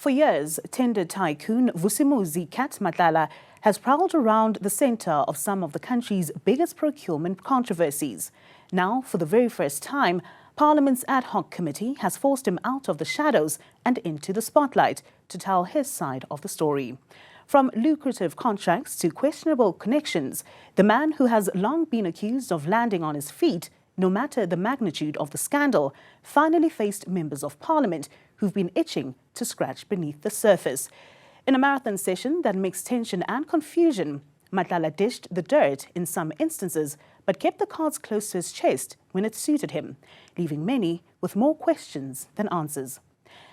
For years, tender tycoon Vusimuzi Cat Matlala has prowled around the center of some of the country's biggest procurement controversies. Now, for the very first time, Parliament's ad hoc committee has forced him out of the shadows and into the spotlight to tell his side of the story. From lucrative contracts to questionable connections, the man who has long been accused of landing on his feet, no matter the magnitude of the scandal, finally faced members of Parliament who've been itching to scratch beneath the surface. In a marathon session that mixed tension and confusion, Matlala dished the dirt in some instances, but kept the cards close to his chest when it suited him, leaving many with more questions than answers.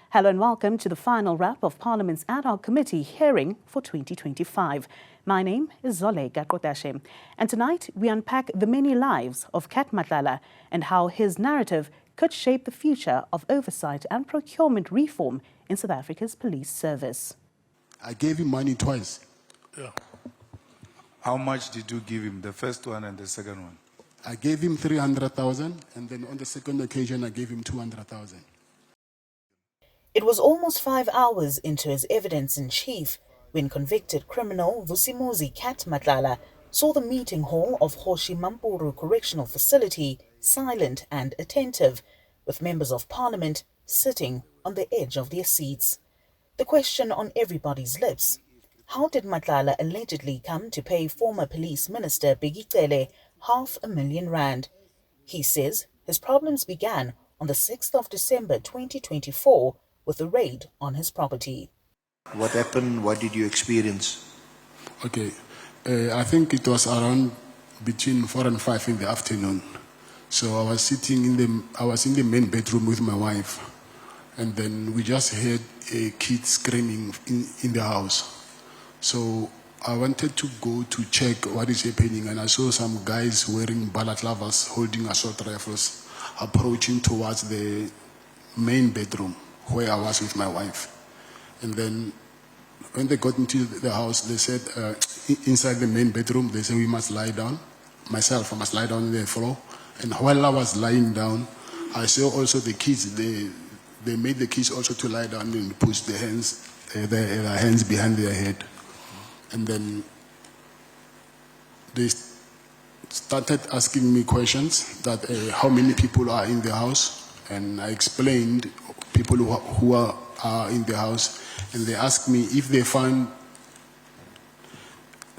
Hello and welcome to the final wrap of Parliament's ad hoc committee hearing for 2025. My name is Zoleka Qodashe, and tonight we unpack the many lives of Cat Matlala and how his narrative could shape the future of oversight and procurement reform in South Africa's police service. I gave him money twice. Yeah. How much did you give him, the first one and the second one? I gave him 300,000, and then on the second occasion I gave him 200,000. It was almost 5 hours into his evidence in chief when convicted criminal Vusimuzi Cat Matlala saw the meeting hall of Hoshi Mampuru Correctional Facility silent and attentive, with members of Parliament sitting on the edge of their seats. The question on everybody's lips: how did Matlala allegedly come to pay former Police Minister Bigicele R500,000? He says his problems began on the 6th of December 2024 with a raid on his property. What happened? What did you experience? Okay, I think it was around between 4 and 5 in the afternoon. So I was sitting in the main bedroom with my wife, and then we just heard a kid screaming in the house. So I wanted to go to check what is happening, and I saw some guys wearing balaclavas holding assault rifles approaching towards the main bedroom where I was with my wife. And then when they got into the house, they said inside the main bedroom, they said we must lie down. Myself, I must lie down on the floor. And while I was lying down, I saw also the kids. They made the kids also to lie down and push their hands behind their head. And then they started asking me questions that how many people are in the house, and I explained people who are in the house, and they asked me if they found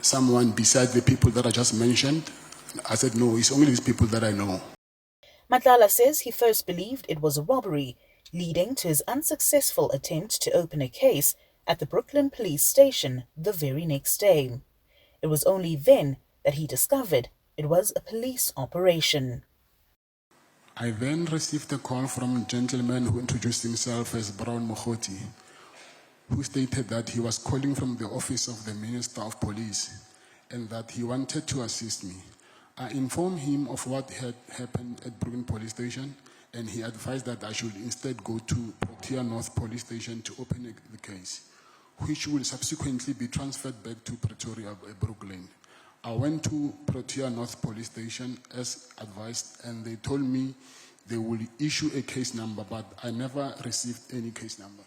someone besides the people that I just mentioned. I said no, it's only these people that I know. Matlala says he first believed it was a robbery, leading to his unsuccessful attempt to open a case at the Brooklyn police station the very next day. It was only then that he discovered it was a police operation. I then received a call from a gentleman who introduced himself as Brown Mokhoti, who stated that he was calling from the office of the Minister of Police and that he wanted to assist me. I informed him of what had happened at Brooklyn Police Station, and he advised that I should instead go to Protea North Police Station to open the case, which will subsequently be transferred back to Pretoria, Brooklyn. I went to Protea North Police Station as advised, and they told me they will issue a case number, but I never received any case number.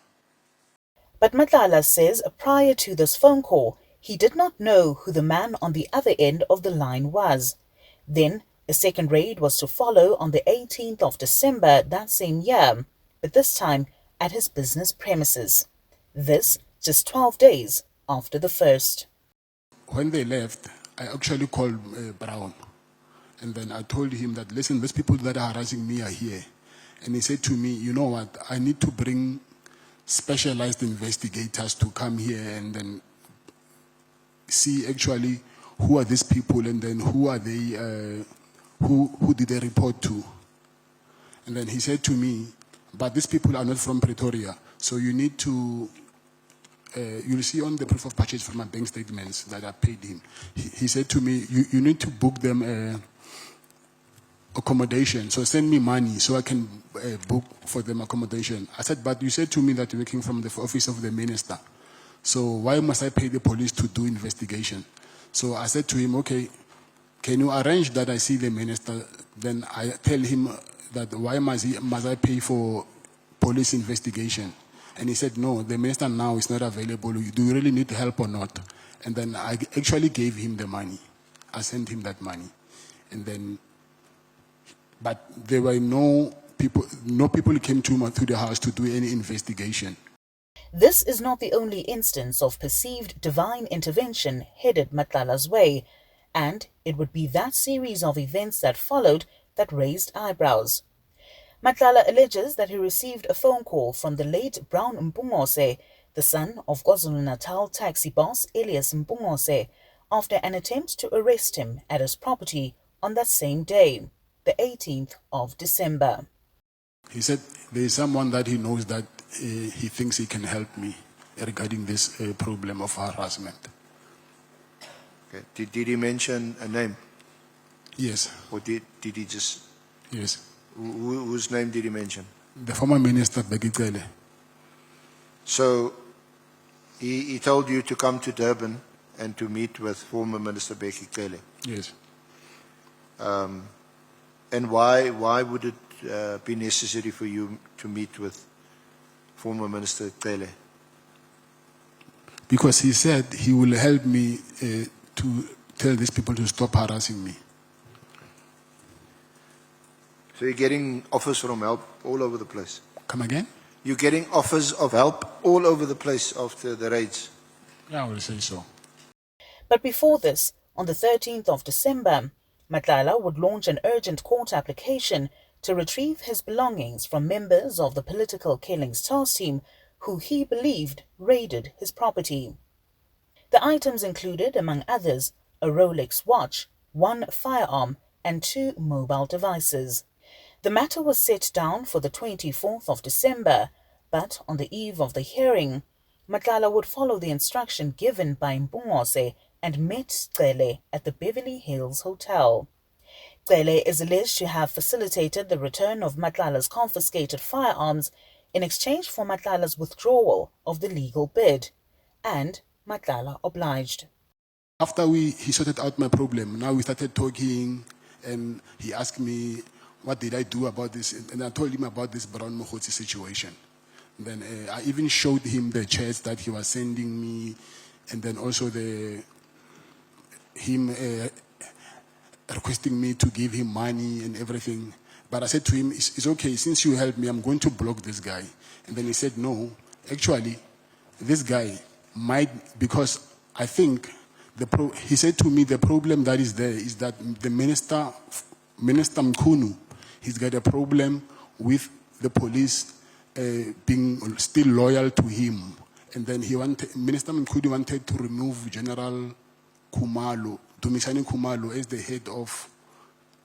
But Matlala says prior to this phone call, he did not know who the man on the other end of the line was. Then, a second raid was to follow on the 18th of December that same year, but this time at his business premises. This just 12 days after the first. When they left, I actually called Brown, and then I told him that, listen, these people that are harassing me are here. And he said to me, you know what, I need to bring specialized investigators to come here and then see actually who are these people, and then who are they, who did they report to. And then he said to me, but these people are not from Pretoria, so you need to you'll see on the proof of purchase from my bank statements that I paid him. He said to me, you need to book them accommodation, so send me money so I can book for them accommodation. I said, but you said to me that you're working from the office of the minister, so why must I pay the police to do investigation? So I said to him, okay, can you arrange that I see the minister? Then I tell him that why must I pay for police investigation? And he said, no, the minister now is not available. Do you really need help or not? And then I actually gave him the money. I sent him that money. And then, but there were no people came to the house to do any investigation. This is not the only instance of perceived divine intervention headed Matlala's way, and it would be that series of events that followed that raised eyebrows. Matlala alleges that he received a phone call from the late Brown Mpungose, the son of KwaZulu-Natal taxi boss Elias Mpungose, after an attempt to arrest him at his property on that same day, the 18th of December. He said there is someone that he knows that he thinks he can help me regarding this problem of harassment. Okay. Did he mention a name? Yes. Or did he just... Yes. Whose name did he mention? The former minister, Bekicele. So he told you to come to Durban and to meet with former Minister Bekicele. Yes. And why would it be necessary for you to meet with former Minister Cele? Because he said he will help me to tell these people to stop harassing me. So you're getting offers from help all over the place? Come again? You're getting offers of help all over the place after the raids? Yeah, I will say so. But before this, on the 13th of December, Matlala would launch an urgent court application to retrieve his belongings from members of the political killings task team who he believed raided his property. The items included, among others, a Rolex watch, 1 firearm, and 2 mobile devices. The matter was set down for the 24th of December, but on the eve of the hearing, Matlala would follow the instruction given by Mpungose and met Cele at the Beverly Hills Hotel. Cele is alleged to have facilitated the return of Matlala's confiscated firearms in exchange for Matlala's withdrawal of the legal bid, and Matlala obliged. After he sorted out my problem, now we started talking, and he asked me, what did I do about this? And I told him about this Brown Mohotsi situation. Then I even showed him the chats that he was sending me, and then also him requesting me to give him money and everything. But I said to him, it's okay, since you helped me, I'm going to block this guy. And then he said, no, actually, this guy might, because I think, he said to me, the problem that is there is that the Minister Mkhunu, he's got a problem with the police being still loyal to him. And then Minister Mkhunu wanted to remove General Khumalo, Dumisani Khumalo, as the head of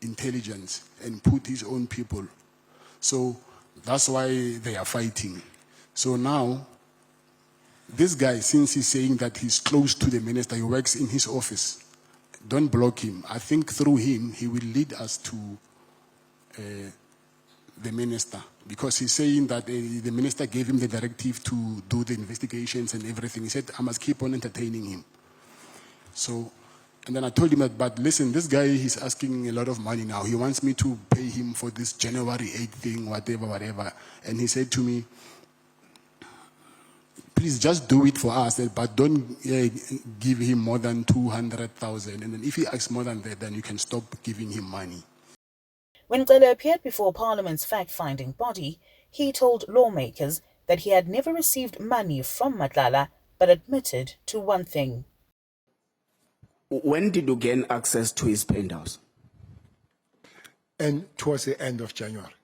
intelligence and put his own people. So that's why they are fighting. So now, this guy, since he's saying that he's close to the minister, he works in his office, don't block him. I think through him, he will lead us to the minister, because he's saying that the minister gave him the directive to do the investigations and everything. He said, I must keep on entertaining him. So, and then I told him that, but listen, this guy, he's asking a lot of money now. He wants me to pay him for this January 8th thing, whatever. And he said to me, please just do it for us, but don't give him more than 200,000. And then if he asks more than that, then you can stop giving him money. When Cele appeared before Parliament's fact-finding body, he told lawmakers that he had never received money from Matlala, but admitted to one thing. When did you gain access to his penthouse? And towards the end of January.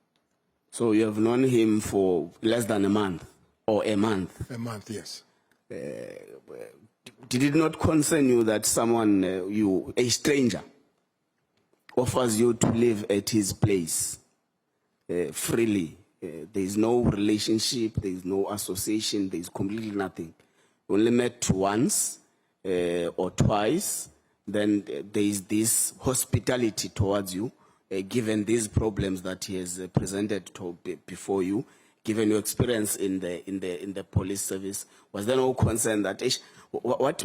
So you have known him for less than a month, or a month? A month, yes. Did it not concern you that someone, a stranger, offers you to live at his place freely? There is no relationship, there is no association, there is completely nothing. You only met once or twice, then there is this hospitality towards you, given these problems that he has presented before you, given your experience in the police service. Was there no concern that what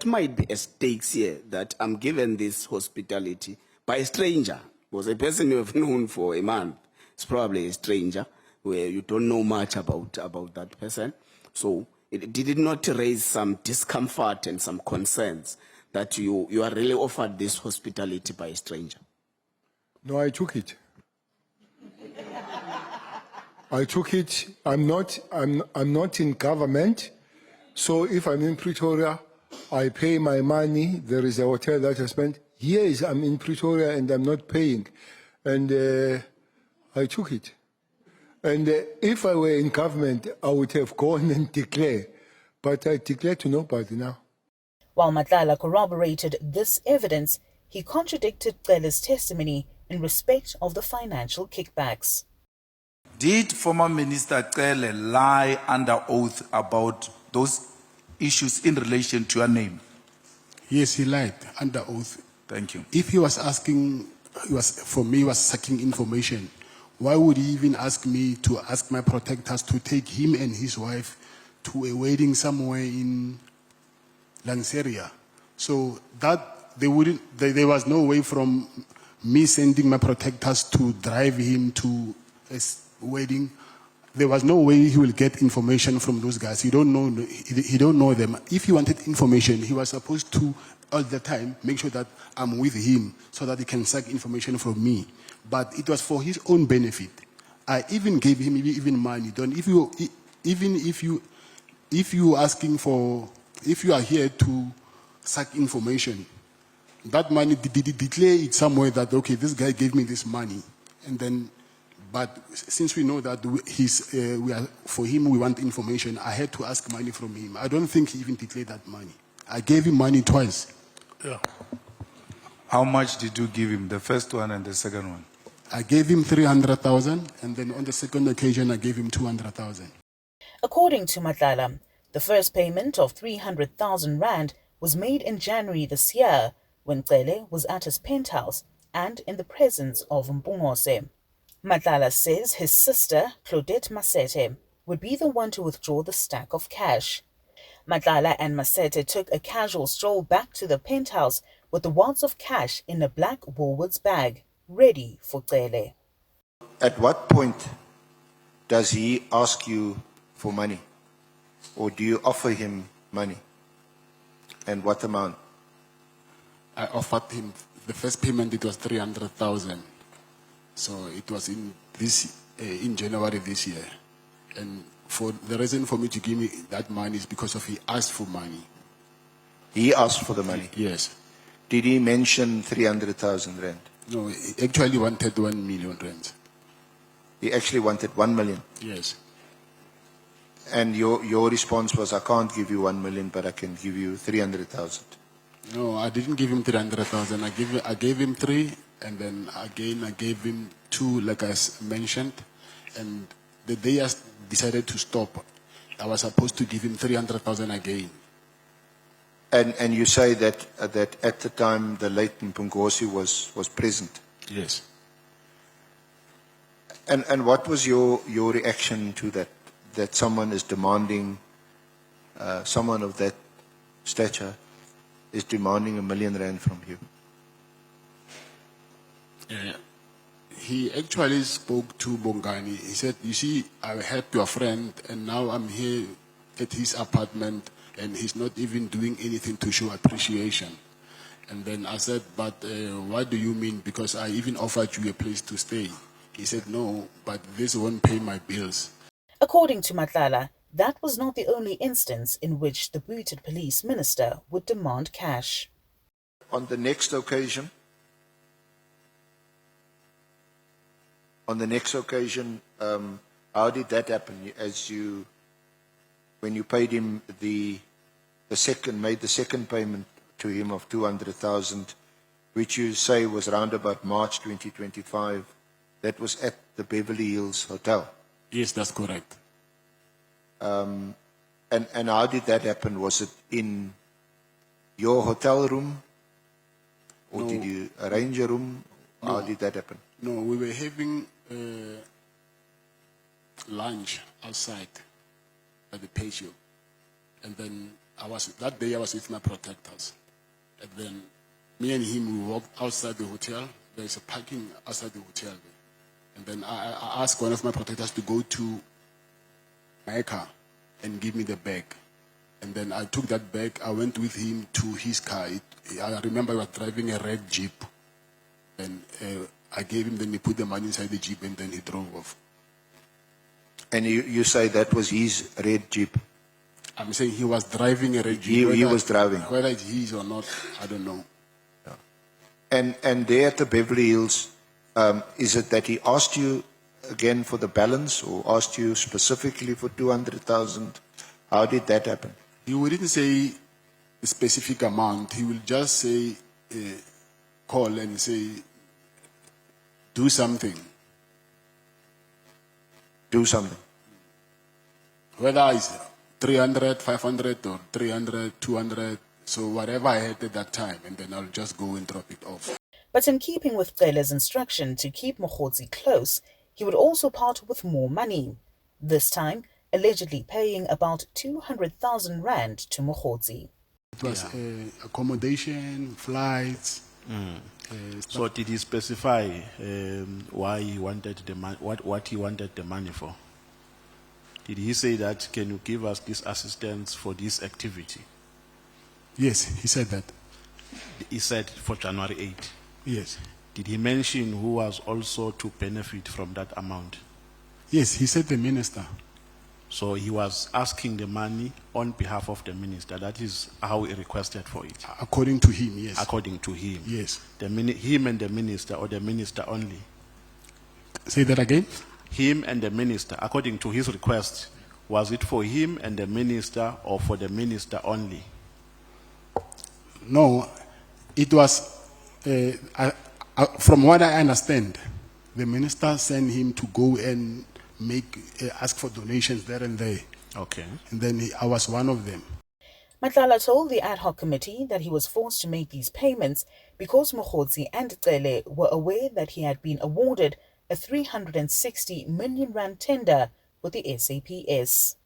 might be at stakes here, that I'm given this hospitality by a stranger? Was a person you have known for a month. It's probably a stranger. where you don't know much about that person. So did it not raise some discomfort and some concerns that you are really offered this hospitality by a stranger? No, I took it. I took it. I'm not in government. So if I'm in Pretoria, I pay my money. There is a hotel that I spent. Yes, I'm in Pretoria and I'm not paying. And I took it. And if I were in government, I would have gone and declared. But I declared to nobody now. While Matlala corroborated this evidence, he contradicted Cele's testimony in respect of the financial kickbacks. Did former Minister Cele lie under oath about those issues in relation to your name? Yes, he lied under oath. Thank you. If he was asking, he was sucking information, why would he even ask me to ask my protectors to take him and his wife to a wedding somewhere in Lanseria? So that there was no way from me sending my protectors to drive him to a wedding. There was no way he will get information from those guys. He don't know them. If he wanted information, he was supposed to all the time make sure that I'm with him so that he can suck information from me. But it was for his own benefit. I even gave him even money. If you are here to suck information, that money, declare it somewhere that, okay, this guy gave me this money. And then, but since we know that for him, we want information, I had to ask money from him. I don't think he even declared that money. I gave him money twice. Yeah. How much did you give him, the first one and the second one? I gave him 300,000, and then on the second occasion, I gave him 200,000. According to Matlala, the first payment of 300,000 rand was made in January this year, when Cele was at his penthouse and in the presence of Mpungose. Matlala says his sister, Claudette Masete, would be the one to withdraw the stack of cash. Matlala and Masete took a casual stroll back to the penthouse with the wads of cash in a black Woolworths bag, ready for Cele. At what point does he ask you for money? Or do you offer him money? And what amount? I offered him, the first payment, it was 300,000. So it was in January this year. And for the reason for me to give me that money is because of he asked for money. He asked for the money? Yes. Did he mention 300,000 rand? No, he actually wanted 1 million rand. He actually wanted 1 million? Yes. And your response was, I can't give you 1 million, but I can give you 300,000. No, I didn't give him 300,000. I gave him 3, and then again I gave him 2, like I mentioned. And the day I decided to stop, I was supposed to give him 300,000 again. And you say that at the time the late Mpungose was present? Yes. And what was your reaction to that someone is demanding, someone of that stature is demanding 1 million rand from you? He actually spoke to Bongani. He said, you see, I helped your friend, and now I'm here at his apartment, and he's not even doing anything to show appreciation. And then I said, but what do you mean? Because I even offered you a place to stay. He said, no, but this won't pay my bills. According to Matlala, that was not the only instance in which the booted police minister would demand cash. On the next occasion, how did that happen? When you paid him made the second payment to him of 200,000, which you say was around about March 2025, that was at the Beverly Hills Hotel. Yes, that's correct. And how did that happen? Was it in your hotel room? Or No. did you arrange a room? No. How did that happen? No, we were having lunch outside at the patio. And then that day I was with my protectors. And then me and him, we walked outside the hotel. There's a parking outside the hotel there. And then I asked one of my protectors to go to my car and give me the bag. And then I took that bag, I went with him to his car. I remember he was driving a red Jeep. And I gave him, then he put the money inside the Jeep and then he drove off. And you say that was his red Jeep? I'm saying he was driving a red Jeep. He was driving. Whether it's his or not, I don't know. And there at the Beverly Hills, is it that he asked you again for the balance or asked you specifically for 200,000? How did that happen? He wouldn't say a specific amount. He will just say, call and say, do something. Do something. Whether it's 300, 500 or 300, 200, so whatever I had at that time, and then I'll just go and drop it off. But in keeping with Cele's instruction to keep Mokgotsi close, he would also part with more money, this time allegedly paying about 200,000 rand to Mokgotsi. It was accommodation, flights. So did he specify why he wanted the money, what he wanted the money for? Did he say that, can you give us this assistance for this activity? Yes, he said that. He said for January 8. Yes. Did he mention who was also to benefit from that amount? Yes, he said the minister. So he was asking the money on behalf of the minister. That is how he requested for it. According to him, yes. According to him. Yes. Him and the minister, or the minister only? Say that again? Him and the minister, according to his request, was it for him and the minister or for the minister only? No, it was, from what I understand, the minister sent him to go and ask for donations there and there. Okay. And then I was one of them. Matlala told the ad hoc committee that he was forced to make these payments because Mokgotsi and Cele were aware that he had been awarded a 360 million rand tender with the SAPS.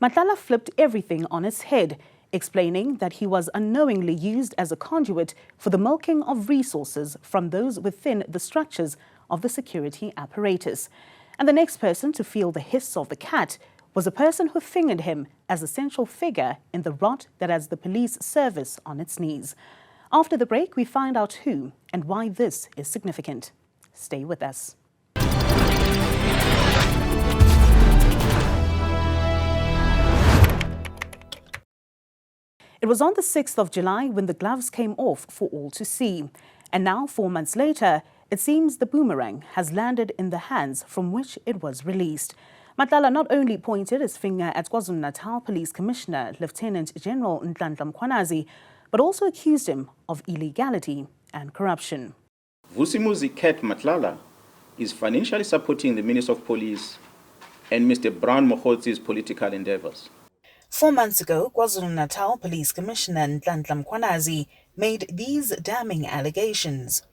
Matlala flipped everything on its head, explaining that he was unknowingly used as a conduit for the milking of resources from those within the structures of the security apparatus. And the next person to feel the hiss of the cat was a person who fingered him as a central figure in the rot that has the police service on its knees. After the break, we find out who and why this is significant. Stay with us. It was on the 6th of July when the gloves came off for all to see. And now, 4 months later, it seems the boomerang has landed in the hands from which it was released. Matlala not only pointed his finger at KwaZulu-Natal Police Commissioner Lieutenant General Newzroom Afrika, but also accused him of illegality and corruption. Vusimuzi Cat Matlala is financially supporting the Minister of Police and Mr. Brown Mokgotsi's political endeavors. 4 months ago, KwaZulu-Natal Police Commissioner Newzroom Afrika made these damning allegations.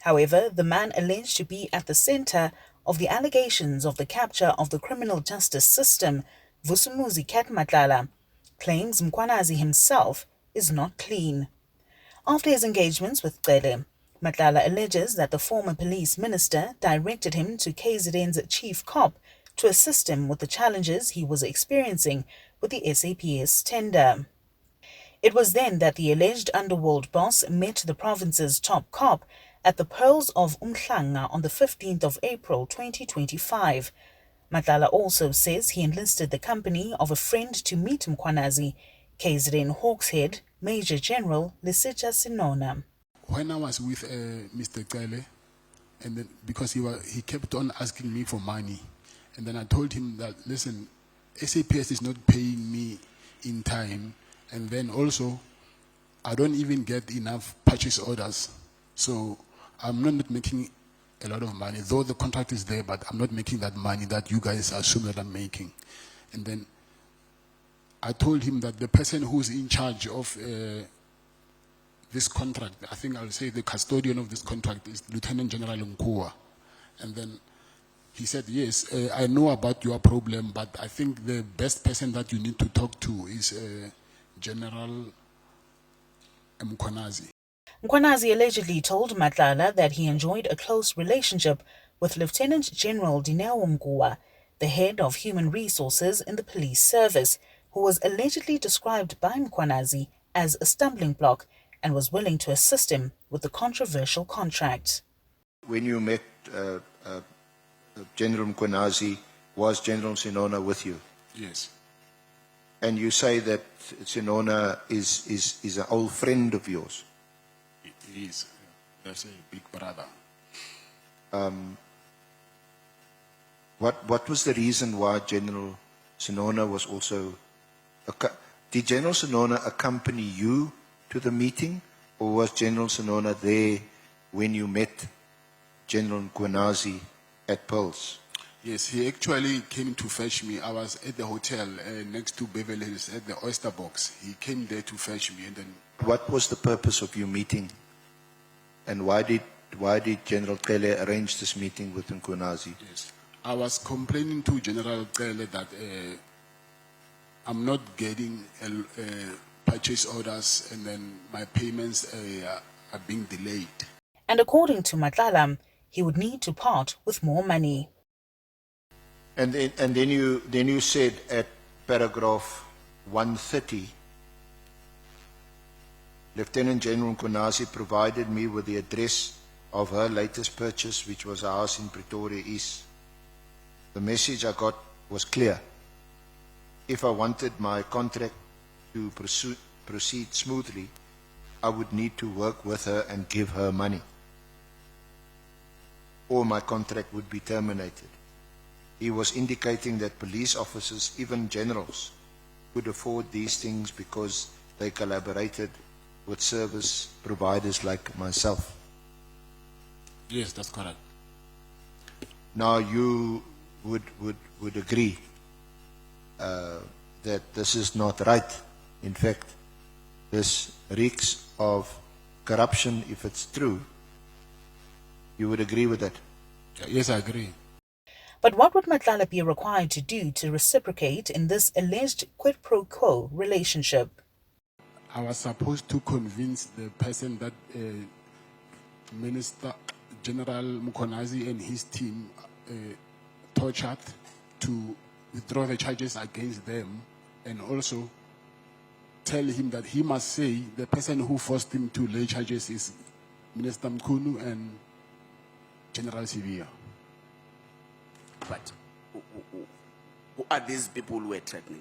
However, the man alleged to be at the center of the allegations of the capture of the criminal justice system, Vusimuzi Cat Matlala, claims Mkhwanazi himself is not clean. After his engagements with Cele, Matlala alleges that the former police minister directed him to KZN's chief cop to assist him with the challenges he was experiencing with the SAPS tender. It was then that the alleged underworld boss met the province's top cop at the Pearls of Umhlanga on the 15th of April 2025. Matlala also says he enlisted the company of a friend to meet Mkhwanazi, KZN Hawkshead Major General Lisija Sinona. When I was with Mr. Cele, and then because he kept on asking me for money, and then I told him that, listen, SAPS is not paying me in time, and then also I don't even get enough purchase orders, so I'm not making a lot of money, though the contract is there, but I'm not making that money that you guys assume that I'm making. And then I told him that the person who's in charge of this contract, I think I'll say the custodian of this contract, is Lieutenant General Nkua. And then he said, yes, I know about your problem, but I think the best person that you need to talk to is General Mkhwanazi. Mkhwanazi allegedly told Matlala that he enjoyed a close relationship with Lieutenant General Dineo Ngua, the head of human resources in the police service, who was allegedly described by Mkhwanazi as a stumbling block and was willing to assist him with the controversial contract. When you met General Mkhwanazi, was General Sinona with you? Yes. And you say that Sinona is an old friend of yours. He is. That's a big brother. What was the reason why General Sinona was also... Did General Sinona accompany you to the meeting, or was General Sinona there when you met General Mkhwanazi at Pearls? Yes, he actually came to fetch me. I was at the hotel next to Beverly Hills at the Oyster Box. He came there to fetch me, and then... What was the purpose of your meeting? And why did General Qele arrange this meeting with Mkhwanazi? Yes, I was complaining to General Qele that I'm not getting purchase orders, and then my payments are being delayed. And according to Matlala, he would need to part with more money. And then you said at paragraph 130, Lieutenant General Mkhwanazi provided me with the address of her latest purchase, which was a house in Pretoria East. The message I got was clear. If I wanted my contract to proceed smoothly, I would need to work with her and give her money, or my contract would be terminated. He was indicating that police officers, even generals, could afford these things because they collaborated with service providers like myself. Yes, that's correct. Now you would agree that this is not right. In fact, this reeks of corruption, if it's true. You would agree with that? Yes, I agree. But what would Matlala be required to do to reciprocate in this alleged quid pro quo relationship? I was supposed to convince the person that Minister General Mkhwanazi and his team tortured to withdraw the charges against them, and also tell him that he must say the person who forced him to lay charges is Minister Mkhunu and General Sivia. But who are these people who were threatening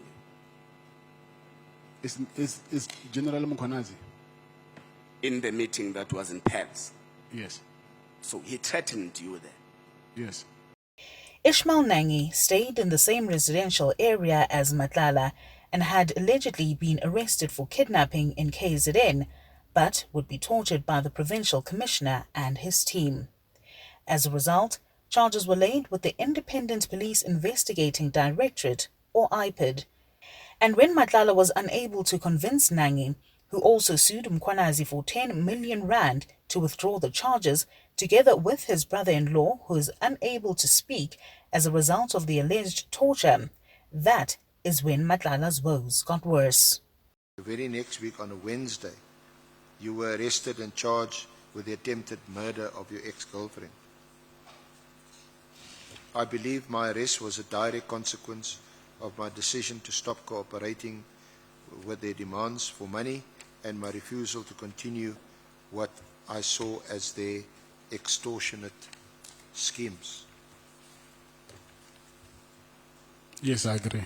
you? It's General Mkhwanazi. In the meeting that was in Paris? Yes. So he threatened you there? Yes. Ishmael Nangi stayed in the same residential area as Matlala and had allegedly been arrested for kidnapping in KZN, but would be tortured by the provincial commissioner and his team. As a result, charges were laid with the Independent Police Investigating Directorate, or IPID. And when Matlala was unable to convince Nangi, who also sued Mkhwanazi for 10 million rand to withdraw the charges, together with his brother-in-law, who is unable to speak as a result of the alleged torture, that is when Matlala's woes got worse. The very next week, on a Wednesday, you were arrested and charged with the attempted murder of your ex-girlfriend. I believe my arrest was a direct consequence of my decision to stop cooperating with their demands for money and my refusal to continue what I saw as their extortionate schemes. Yes, I agree.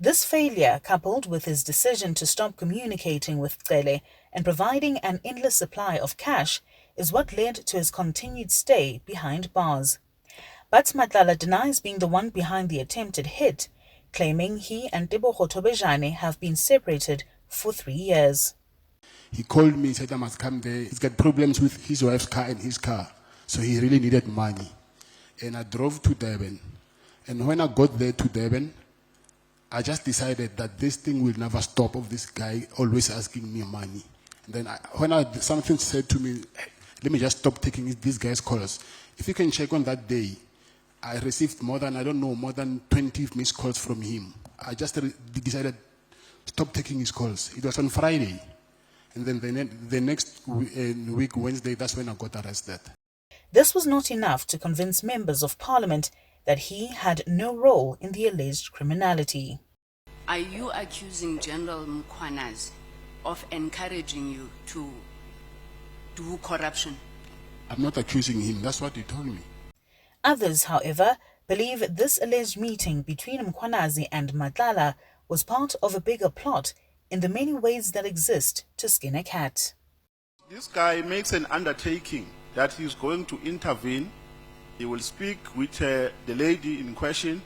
This failure, coupled with his decision to stop communicating with Qele and providing an endless supply of cash, is what led to his continued stay behind bars. But Matlala denies being the one behind the attempted hit, claiming he and Tebogo Tobejane have been separated for 3 years. He called me, said I must come there. He's got problems with his wife's car and his car, so he really needed money. And I drove to Durban. And when I got there to Durban, I just decided that this thing will never stop of this guy always asking me money. And then something said to me, let me just stop taking these guys' calls. If you can check on that day, I received more than 20 missed calls from him. I just decided stop taking his calls. It was on Friday. And then the next week, Wednesday, that's when I got arrested. This was not enough to convince members of parliament that he had no role in the alleged criminality. Are you accusing General Mkhwanazi of encouraging you to do corruption? I'm not accusing him. That's what he told me. Others, however, believe this alleged meeting between Mkhwanazi and Matlala was part of a bigger plot in the many ways that exist to skin a cat. This guy makes an undertaking that he's going to intervene. He will speak with the lady in question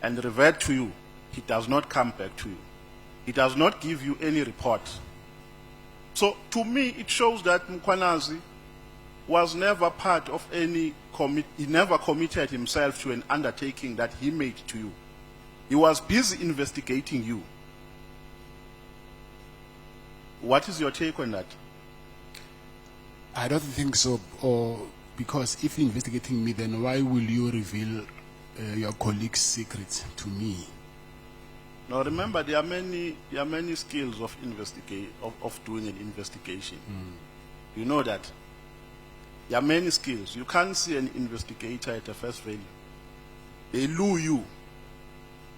and revert to you. He does not come back to you. He does not give you any report. So to me, it shows that Mkhwanazi was never part of any he never committed himself to an undertaking that he made to you. He was busy investigating you. What is your take on that? I don't think so. Or because if you're investigating me, then why will you reveal your colleague's secrets to me? Now remember, there are many skills of doing an investigation. You know that. There are many skills. You can't see an investigator at a face value. They lure you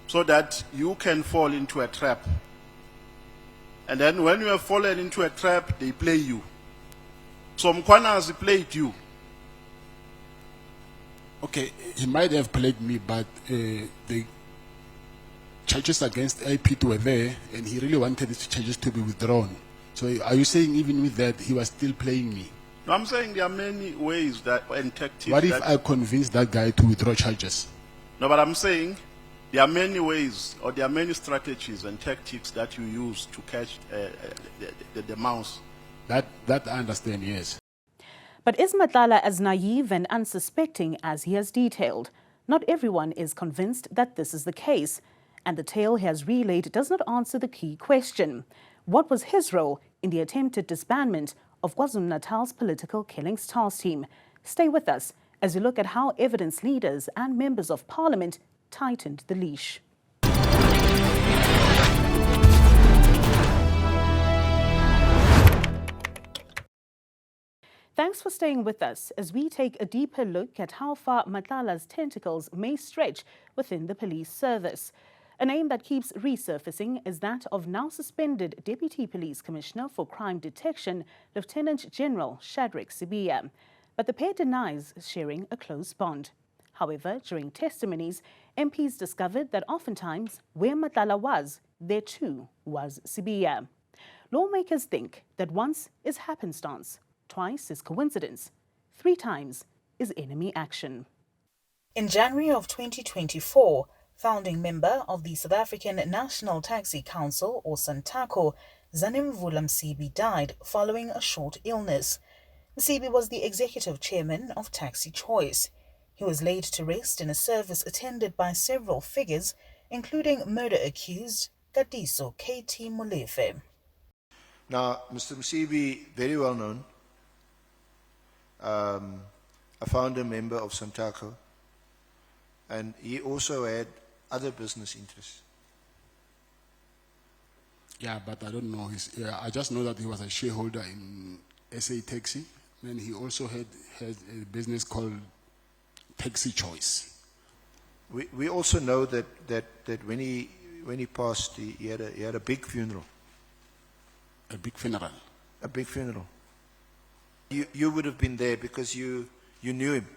so that you can fall into a trap. And then when you have fallen into a trap, they play you. So Mkhwanazi played you. Okay, he might have played me, but the charges against AP were there, and he really wanted these charges to be withdrawn. So are you saying even with that, he was still playing me? No, I'm saying there are many ways and tactics. What if I convince that guy to withdraw charges? No, but I'm saying there are many ways, or there are many strategies and tactics that you use to catch the mouse. That I understand, yes. But is Matlala as naive and unsuspecting as he has detailed? Not everyone is convinced that this is the case, and the tale he has relayed does not answer the key question. What was his role in the attempted disbandment of KwaZulu-Natal's political killings task team? Stay with us as we look at how evidence leaders and members of parliament tightened the leash. Thanks for staying with us as we take a deeper look at how far Matlala's tentacles may stretch within the police service. A name that keeps resurfacing is that of now suspended Deputy Police Commissioner for Crime Detection, Lieutenant General Shadrack Sibiya. But the pair denies sharing a close bond. However, during testimonies, MPs discovered that oftentimes where Matlala was, there too was Sibiya. Lawmakers think that once is happenstance, twice is coincidence, 3 times is enemy action. In January of 2024, founding member of the South African National Taxi Council, or SANTACO, Zanimvula Msibi died following a short illness. Msibi was the executive chairman of Taxi Choice. He was laid to rest in a service attended by several figures, including murder-accused Kadiso KT Molefe. Now, Mr. Msibi, very well known, a founder member of SANTACO, and he also had other business interests. Yeah, but I don't know his. Yeah, I just know that he was a shareholder in SA Taxi, and he also had a business called Taxi Choice. We also know that when he passed, he had a big funeral. A big funeral. A big funeral. You would have been there because you knew him.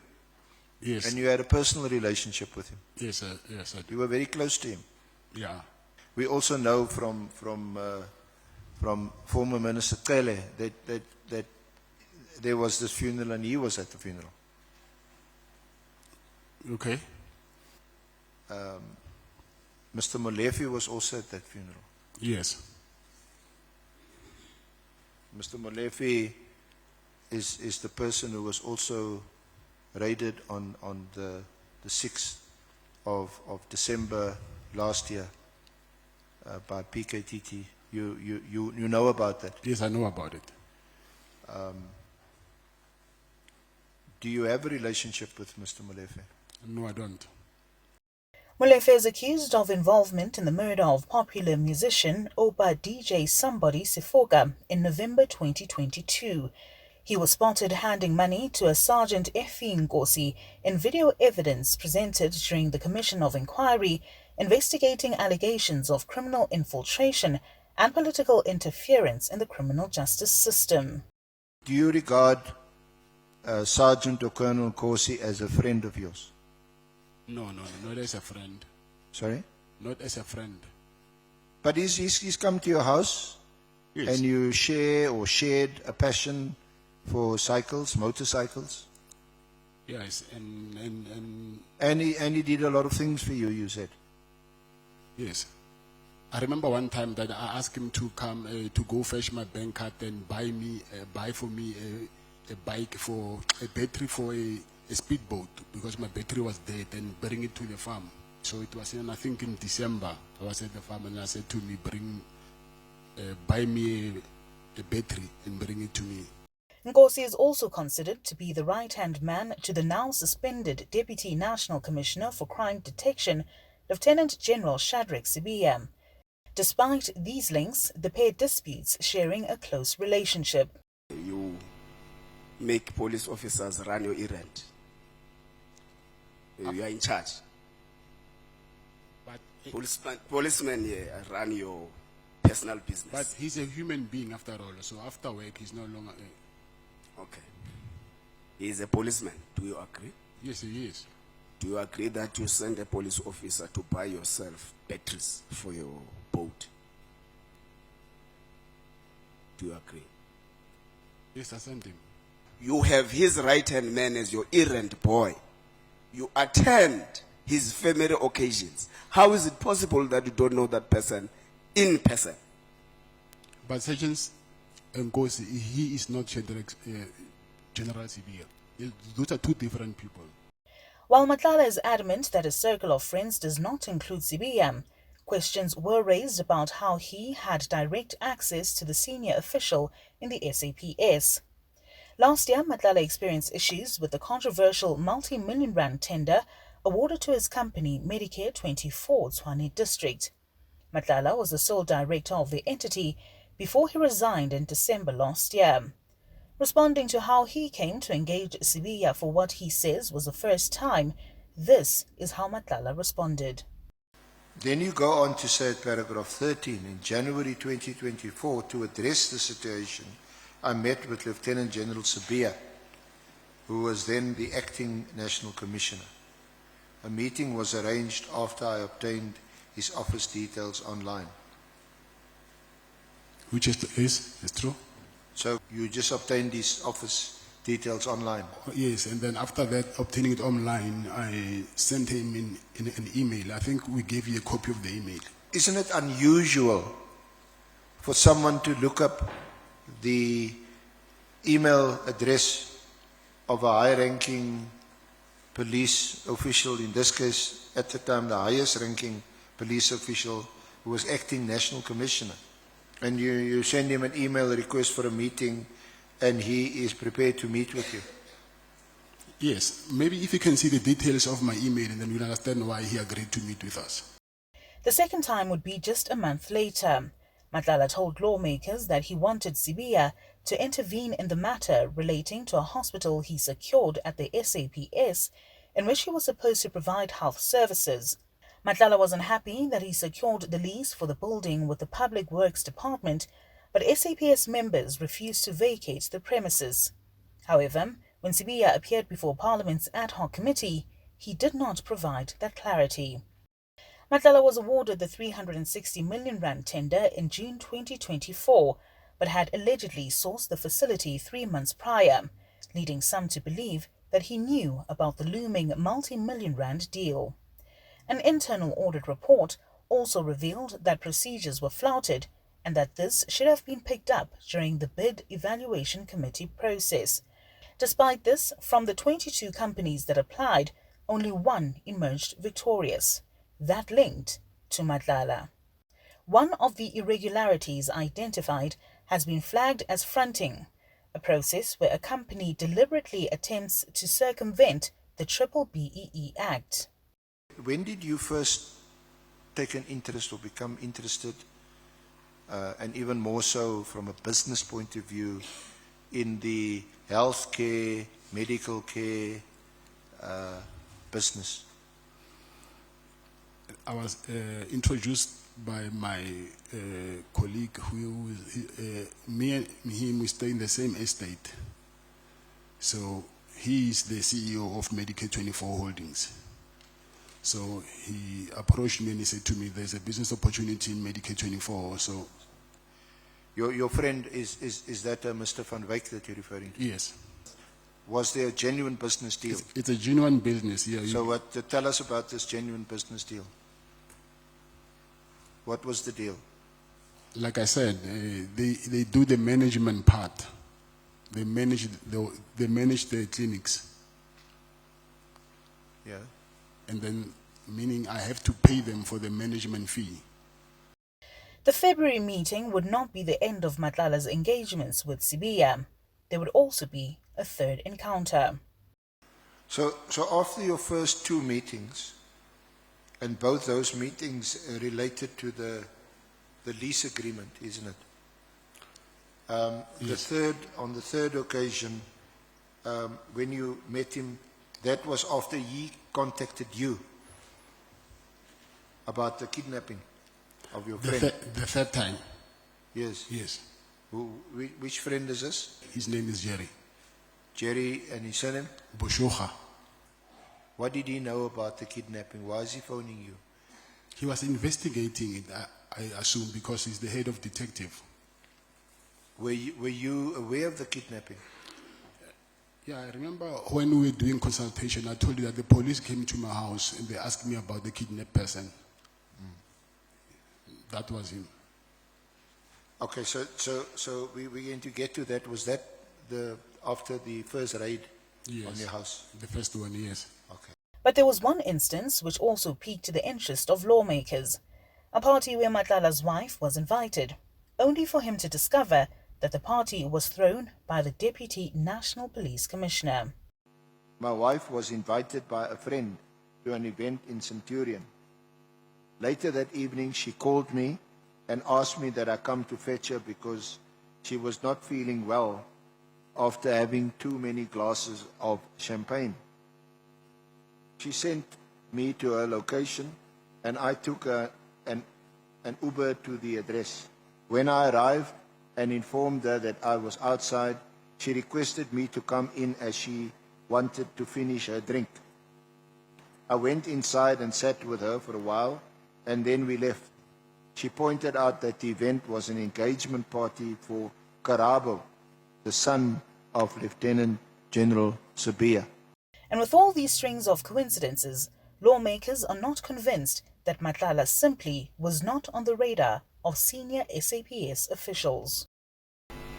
Yes. And you had a personal relationship with him. Yes, yes, I do. You were very close to him. Yeah. We also know from former Minister Cele that there was this funeral and he was at the funeral. Okay. Mr. Molefe was also at that funeral. Yes. Mr. Molefe is the person who was also raided on the 6th of December last year by PKTT. You know about that? Yes, I know about it. Do you have a relationship with Mr. Molefe? No, I don't. Molefe is accused of involvement in the murder of popular musician Oba DJ Somebody Sifoka in November 2022. He was spotted handing money to a Sergeant F.E. Nkosi in video evidence presented during the Commission of Inquiry investigating allegations of criminal infiltration and political interference in the criminal justice system. Do you regard Sergeant or Colonel Nkosi as a friend of yours? No, not as a friend. Sorry? Not as a friend. But he's come to your house, Yes. and you share or shared a passion for cycles, motorcycles, Yes, and and he did a lot of things for you, you said. yes. I remember one time that I asked him to come to go fetch my bank card and buy for me a bike for a battery for a speedboat because my battery was dead and bring it to the farm. So it was I think in December I was at the farm and I said to me, buy me a battery and bring it to me. Nkosi is also considered to be the right-hand man to the now suspended Deputy National Commissioner for Crime Detection, Lieutenant General Shadrack Sibiya. Despite these links, the pair disputes sharing a close relationship. You make police officers run your errand. You are in charge. But Policemen run your personal business. but he's a human being after all. So after work he's no longer. Okay. He is a policeman. Do you agree? Yes, he is. Do you agree that you send a police officer to buy yourself batteries for your boat? Do you agree? Yes, I sent him. You have his right-hand man as your errand boy. You attend his family occasions. How is it possible that you don't know that person in person? But Sergeant Nkosi, he is not General Sibiya. Those are two different people. While Matlala is adamant that his circle of friends does not include Sibiya, questions were raised about how he had direct access to the senior official in the SAPS. Last year, Matlala experienced issues with the controversial multi-million rand tender awarded to his company Medicare 24 Tshwane District. Matlala was the sole director of the entity before he resigned in December last year. Responding to how he came to engage Sibiya for what he says was the first time, this is how Matlala responded. Then you go on to say at paragraph 13, in January 2024, to address the situation, I met with Lieutenant General Sibiya, who was then the acting National Commissioner. A meeting was arranged after I obtained his office details online. Which is true. So you just obtained his office details online? Yes, and then after that, obtaining it online, I sent him in an email. I think we gave you a copy of the email. Isn't it unusual for someone to look up the email address of a high-ranking police official, in this case, at the time, the highest-ranking police official who was acting National Commissioner, and you send him an email request for a meeting, and he is prepared to meet with you? Yes, maybe if you can see the details of my email, and then you'll understand why he agreed to meet with us. The second time would be just a month later. Matlala told lawmakers that he wanted Sibiya to intervene in the matter relating to a hospital he secured at the SAPS, in which he was supposed to provide health services. Matlala was unhappy that he secured the lease for the building with the Public Works Department, but SAPS members refused to vacate the premises. However, when Sibiya appeared before Parliament's ad hoc committee, he did not provide that clarity. Matlala was awarded the 360 million rand tender in June 2024, but had allegedly sourced the facility 3 months prior, leading some to believe that he knew about the looming multi-million rand deal. An internal audit report also revealed that procedures were flouted and that this should have been picked up during the bid evaluation committee process. Despite this, from the 22 companies that applied, only one emerged victorious, that linked to Matlala. One of the irregularities identified has been flagged as fronting, a process where a company deliberately attempts to circumvent the BBEE Act. When did you first take an interest or become interested, and even more so from a business point of view, in the healthcare, medical care business? I was introduced by my colleague who, me and him, we stay in the same estate. So he is the CEO of Medicare 24 Holdings. So he approached me and he said to me, there's a business opportunity in Medicare 24. So Your friend, is that Mr. Van Wyk that you're referring to? yes, Was there a genuine business deal? it's a genuine business. Yeah. So tell us about this genuine business deal. What was the deal? Like I said, they do the management part. They manage the clinics. Yeah. And then, meaning I have to pay them for the management fee. The February meeting would not be the end of Matlala's engagements with Sibiya. There would also be a third encounter. So after your first two meetings, and both those meetings related to the lease agreement, isn't it? Yes. On the third occasion, when you met him, that was after he contacted you about the kidnapping of your friend. The third time. Yes. Yes. Which friend is this? His name is Jerry. Jerry, and his surname? Boshoga. What did he know about the kidnapping? Why is he phoning you? He was investigating it, I assume, because he's the head of detective. Were you aware of the kidnapping? Yeah, I remember when we were doing consultation, I told you that the police came to my house and they asked me about the kidnapped person. That was him. Okay, so we're going to get to that. Was that after the first raid Yes. on your house? The first one, yes. Okay. But there was one instance which also piqued the interest of lawmakers. A party where Matlala's wife was invited, only for him to discover that the party was thrown by the Deputy National Police Commissioner. My wife was invited by a friend to an event in Centurion. Later that evening, she called me and asked me that I come to fetch her because she was not feeling well after having too many glasses of champagne. She sent me to her location and I took an Uber to the address. When I arrived and informed her that I was outside, she requested me to come in as she wanted to finish her drink. I went inside and sat with her for a while, and then we left. She pointed out that the event was an engagement party for Karabo, the son of Lieutenant General Sibiya. And with all these strings of coincidences, lawmakers are not convinced that Matlala simply was not on the radar of senior SAPS officials.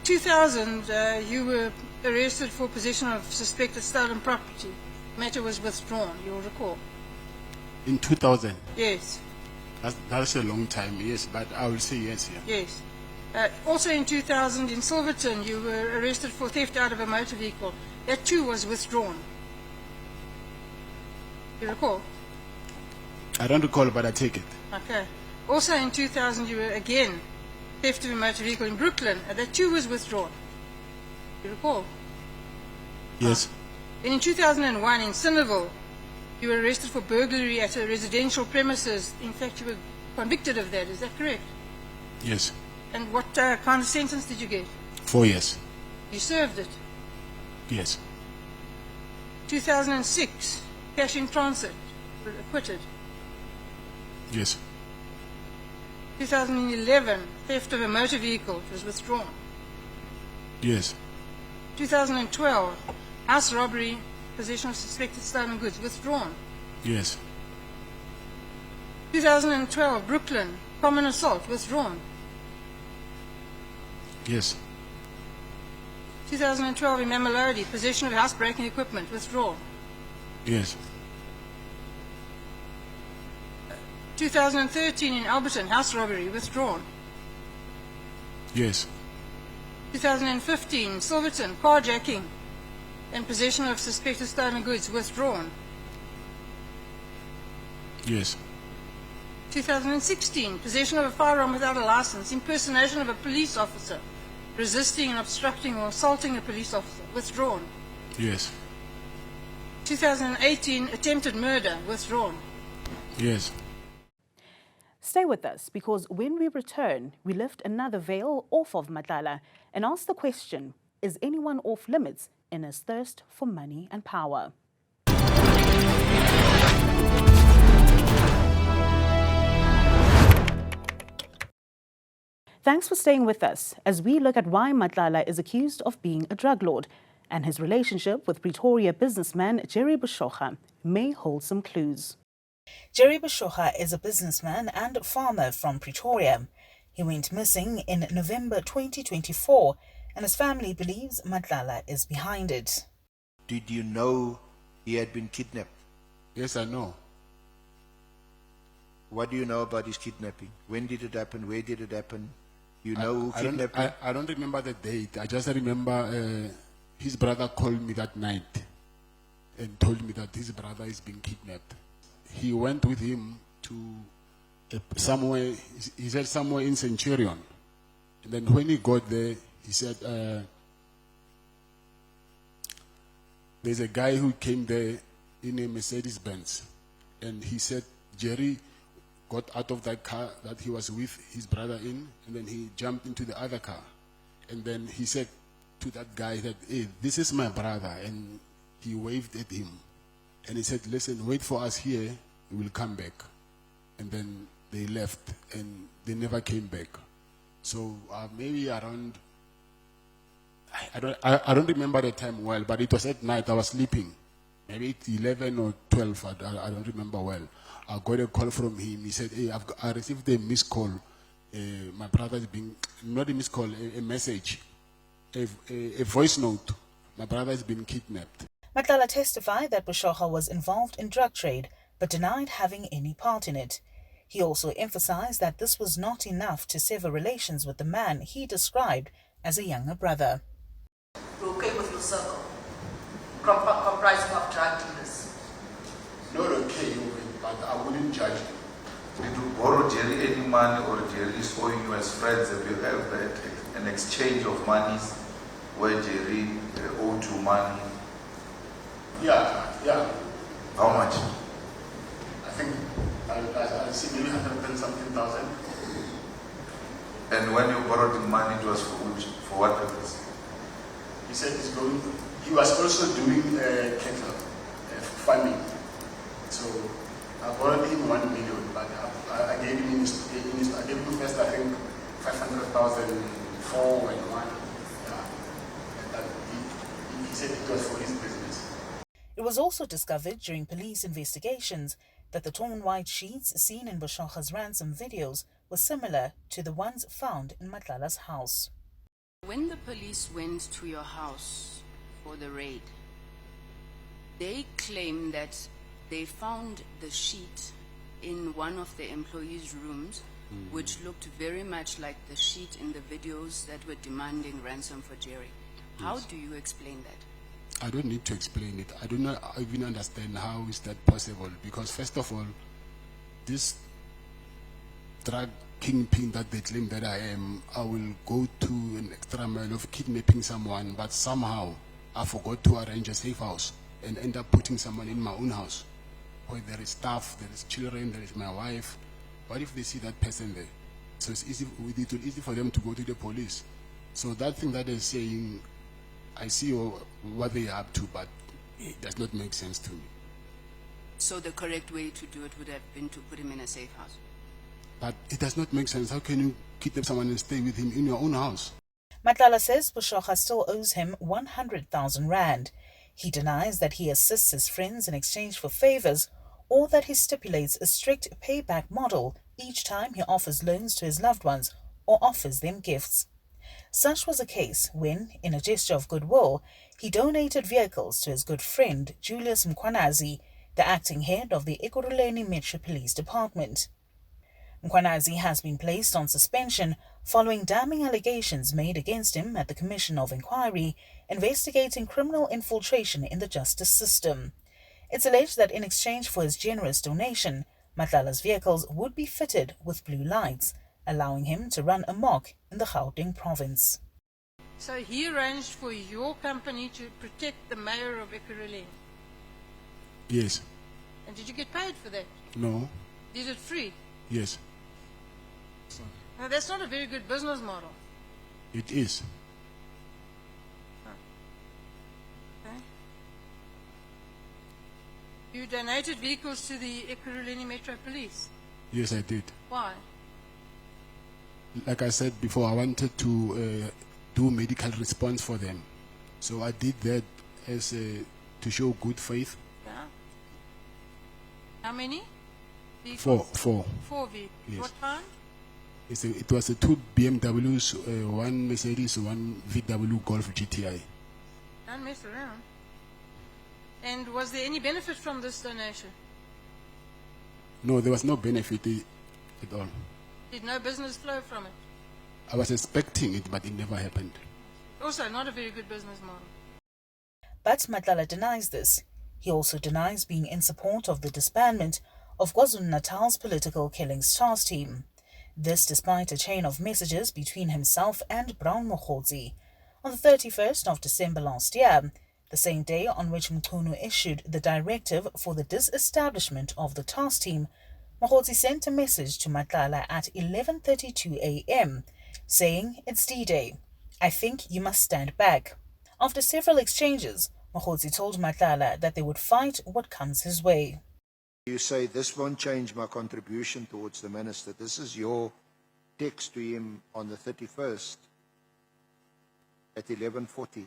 2000, you were arrested for possession of suspected stolen property. Matter was withdrawn, you'll recall. In 2000? Yes. That's a long time, yes, but I will say yes here. Yes. Also in 2000, in Silverton, you were arrested for theft out of a motor vehicle. That too was withdrawn. You recall? I don't recall, but I take it. Okay. Also in 2000, you were again theft of a motor vehicle in Brooklyn. That too was withdrawn. You recall? Yes. And in 2001, in Cinderville, you were arrested for burglary at a residential premises. In fact, you were convicted of that. Is that correct? Yes. And what kind of sentence did you get? 4 years. You served it. Yes. 2006, cash in transit, you were acquitted. Yes. 2011, theft of a motor vehicle, it was withdrawn. Yes. 2012, house robbery, possession of suspected stolen goods, withdrawn. Yes. 2012, Brooklyn, common assault, withdrawn. Yes. 2012, in Mamelodi, possession of housebreaking equipment, withdrawn. Yes. 2013, in Alberton, house robbery, withdrawn. Yes. 2015, Silverton, carjacking and possession of suspected stolen goods, withdrawn. Yes. 2016, possession of a firearm without a license, impersonation of a police officer, resisting and obstructing or assaulting a police officer, withdrawn. Yes. 2018, attempted murder, withdrawn. Yes. Stay with us, because when we return, we lift another veil off of Matlala and ask the question, is anyone off limits in his thirst for money and power? Thanks for staying with us as we look at why Matlala is accused of being a drug lord, and his relationship with Pretoria businessman Jerry Boshoga may hold some clues. Jerry Boshoga is a businessman and farmer from Pretoria. He went missing in November 2024, and his family believes Matlala is behind it. Did you know he had been kidnapped? Yes, I know. What do you know about his kidnapping? When did it happen? Where did it happen? You know who I kidnapped him? I don't remember the date. I just remember his brother called me that night and told me that his brother is being kidnapped. He went with him to somewhere, he said somewhere in Centurion. And then when he got there, he said, there's a guy who came there in a Mercedes-Benz. And he said, Jerry got out of that car that he was with his brother in, and then he jumped into the other car. And then he said to that guy that, hey, this is my brother. And he waved at him. And he said, listen, wait for us here, we will come back. And then they left, and they never came back. So maybe around, I don't remember the time well, but it was at night, I was sleeping. Maybe it's 11 or 12, I don't remember well. I got a call from him. He said, hey, I received a missed call. My brother is being, not a missed call, a message, a voice note. My brother has been kidnapped. Matlala testified that Boshoga was involved in drug trade, but denied having any part in it. He also emphasized that this was not enough to sever relations with the man he described as a younger brother. You're okay with your circle, comprising of drug dealers? Not okay, but I wouldn't judge him. Did you borrow Jerry any money, or Jerry saw you as friends? Have you ever had an exchange of monies where Jerry owed you money? Yeah. How much? I think I see maybe 110-something thousand. And when you borrowed the money, it was for what purpose? He said he was also doing cattle farming. So I borrowed him 1 million, but I gave him I gave him first, I think, 500,000 4 and 1. Yeah. And he said it was for his business. It was also discovered during police investigations that the torn white sheets seen in Boshoga's ransom videos were similar to the ones found in Matlala's house. When the police went to your house for the raid, they claim that they found the sheet in one of the employees' rooms, which looked very much like the sheet in the videos that were demanding ransom for Jerry. How do you explain that? I don't need to explain it. I do not even understand how is that possible, because first of all, this drug kingpin that they claim that I am, I will go to an extra mile of kidnapping someone, but somehow I forgot to arrange a safe house and end up putting someone in my own house where there is staff, there is children, there is my wife. What if they see that person there? So it's easy for them to go to the police. So that thing that they're saying, I see what they are up to, but it does not make sense to me. So the correct way to do it would have been to put him in a safe house? But it does not make sense. How can you kidnap someone and stay with him in your own house? Matlala says Boshoga still owes him 100,000 rand. He denies that he assists his friends in exchange for favors, or that he stipulates a strict payback model each time he offers loans to his loved ones or offers them gifts. Such was the case when, in a gesture of goodwill, he donated vehicles to his good friend Julius Mkhwanazi, the acting head of the Ekurhuleni Metro Police Department. Mkhwanazi has been placed on suspension following damning allegations made against him at the Commission of Inquiry investigating criminal infiltration in the justice system. It's alleged that in exchange for his generous donation, Matlala's vehicles would be fitted with blue lights, allowing him to run amok in the Gauteng province. So he arranged for your company to protect the mayor of Ekurhuleni. Yes. And did you get paid for that? No. Did it free? Yes. Now that's not a very good business model. It is. Okay. You donated vehicles to the Ekurhuleni Metro Police. Yes, I did. Why? Like I said before, I wanted to do medical response for them. So I did that as to show good faith. Yeah. How many? Vehicles? Four. 4 vehicles. Yes. What kind? It was 2 BMWs, 1 Mercedes, 1 VW Golf GTI. Don't mess around. And was there any benefit from this donation? No, there was no benefit at all. Did no business flow from it? I was expecting it, but it never happened. Also, not a very good business model. But Matlala denies this. He also denies being in support of the disbandment of KwaZulu-Natal's political killings task team. This despite a chain of messages between himself and Brown Mokhotsi. On the 31st of December last year, the same day on which Mchunu issued the directive for the disestablishment of the task team, Mokhotsi sent a message to Matlala at 11:32 a.m. saying, "It's D-Day. I think you must stand back." After several exchanges, Mokhotsi told Matlala that they would fight what comes his way. You say, this won't change my contribution towards the minister. This is your text to him on the 31st at 11:40.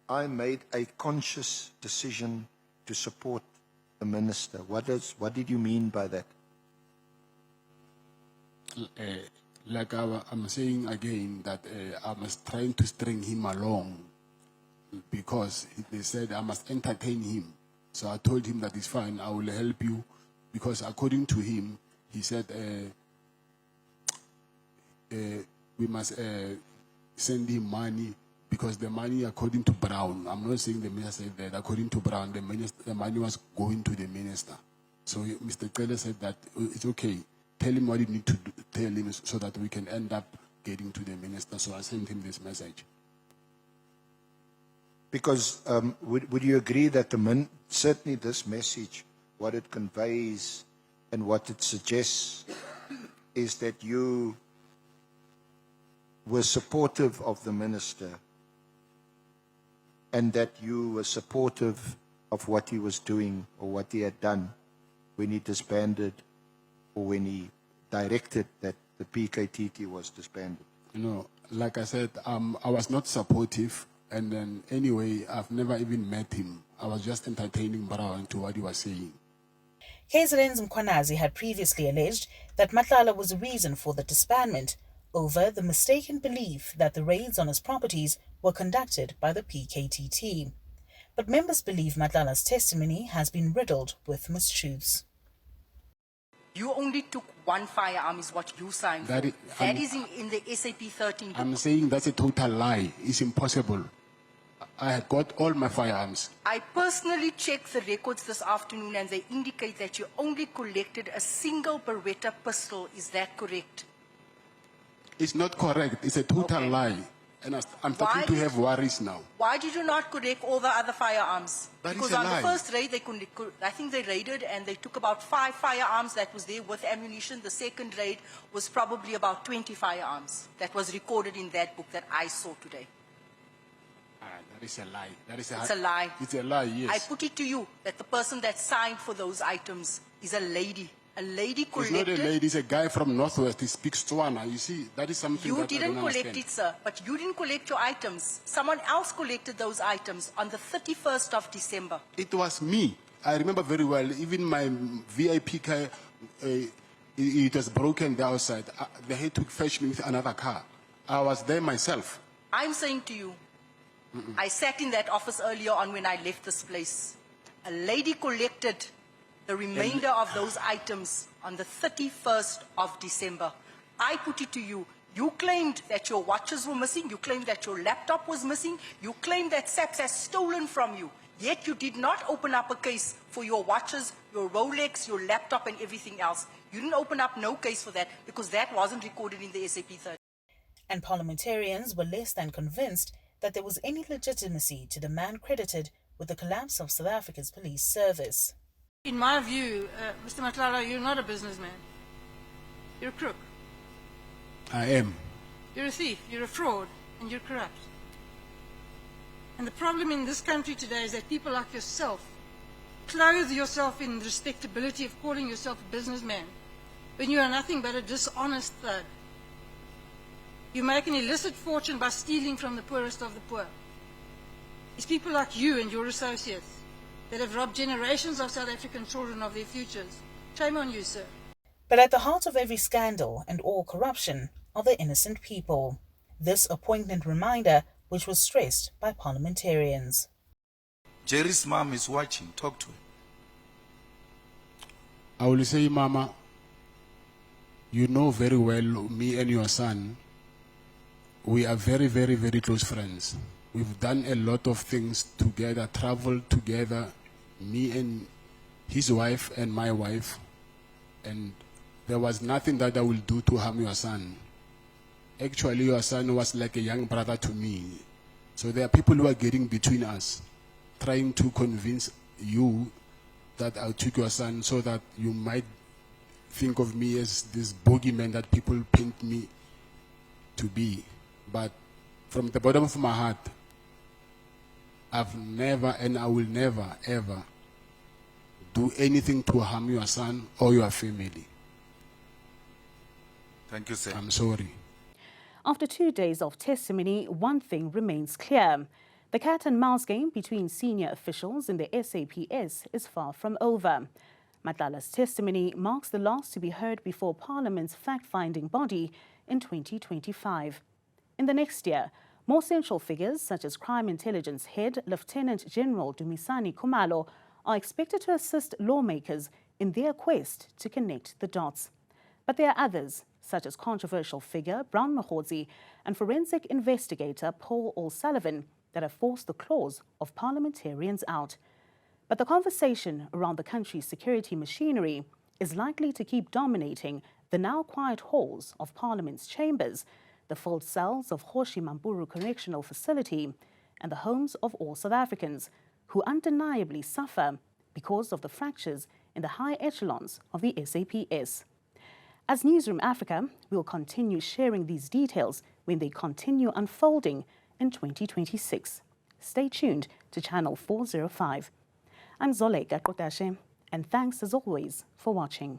I made a conscious decision to support the minister. What did you mean by that? Like I'm saying again that I was trying to string him along because they said I must entertain him. So I told him that it's fine, I will help you, because according to him, he said we must send him money, because the money, according to Brown, I'm not saying the minister said that, according to Brown, the money was going to the minister. So Mr. Qodashe said that it's okay, tell him what you need to do, tell him so that we can end up getting to the minister. So I sent him this message. Because would you agree that certainly this message, what it conveys and what it suggests is that you were supportive of the minister and that you were supportive of what he was doing or what he had done when he disbanded or when he directed that the PKTT was disbanded? No, like I said, I was not supportive. And then anyway, I've never even met him. I was just entertaining Brown to what he was saying. KZN's Mkhwanazi had previously alleged that Matlala was a reason for the disbandment over the mistaken belief that the raids on his properties were conducted by the PKTT. But members believe Matlala's testimony has been riddled with mistruths. You only took one firearm is what you signed That for. That is in the SAP 13 book. I'm saying that's a total lie. It's impossible. I had got all my firearms. I personally checked the records this afternoon and they indicate that you only collected a single Beretta pistol. Is that correct? It's not correct. It's a total lie. And I'm starting to have worries now. Why did you not collect all the other firearms? That because is a on lie. the first raid, I think they raided and they took about 5 firearms that was there with ammunition. The second raid was probably about 20 firearms. That was recorded in that book that I saw today. That is a lie. It's a lie. It's a lie, yes. I put it to you that the person that signed for those items is a lady. A lady collected. It's not a lady, it's a guy from Northwest. He speaks Tswana. You see, that is something You that I didn't don't collect understand. it, sir, but you didn't collect your items. Someone else collected those items on the 31st of December. It was me. I remember very well. Even my VIP car, it was broken the outside. They had to fetch me with another car. I was there myself. I'm saying to you, I sat in that office earlier on when I left this place. A lady collected the remainder of those items on the 31st of December. I put it to you. You claimed that your watches were missing. You claimed that your laptop was missing. You claimed that SAPS has stolen from you. Yet you did not open up a case for your watches, your Rolex, your laptop, and everything else. You didn't open up no case for that because that wasn't recorded in the SAP 30. And parliamentarians were less than convinced that there was any legitimacy to the man credited with the collapse of South Africa's police service. In my view, Mr. Matlala, you're not a businessman. You're a crook. I am. You're a thief, you're a fraud, and you're corrupt. And the problem in this country today is that people like yourself clothe yourself in the respectability of calling yourself a businessman when you are nothing but a dishonest thug. You make an illicit fortune by stealing from the poorest of the poor. It's people like you and your associates that have robbed generations of South African children of their futures. Shame on you, sir. But at the heart of every scandal and all corruption are the innocent people. This a poignant reminder which was stressed by parliamentarians. Jerry's mom is watching. Talk to her. I will say, Mama, you know very well me and your son. We are very, very, very close friends. We've done a lot of things together, traveled together, me and his wife and my wife, and there was nothing that I will do to harm your son. Actually, your son was like a young brother to me. So there are people who are getting between us, trying to convince you that I took your son so that you might think of me as this bogeyman that people paint me to be. But from the bottom of my heart, I've never and I will never, ever do anything to harm your son or your family. Thank you, sir. I'm sorry. After 2 days of testimony, one thing remains clear. The cat and mouse game between senior officials in the SAPS is far from over. Matlala's testimony marks the last to be heard before Parliament's fact-finding body in 2025. In the next year, more central figures such as Crime Intelligence Head Lieutenant General Dumisani Khumalo are expected to assist lawmakers in their quest to connect the dots. But there are others, such as controversial figure Brown Mokhotsi and forensic investigator Paul O'Sullivan, that have forced the claws of parliamentarians out. But the conversation around the country's security machinery is likely to keep dominating the now quiet halls of Parliament's chambers, the filled cells of Hoshi Mampuru Correctional Facility, and the homes of all South Africans who undeniably suffer because of the fractures in the high echelons of the SAPS. As Newzroom Africa, we'll continue sharing these details when they continue unfolding in 2026. Stay tuned to Channel 405. I'm Zoleka Qodashe, and thanks as always for watching.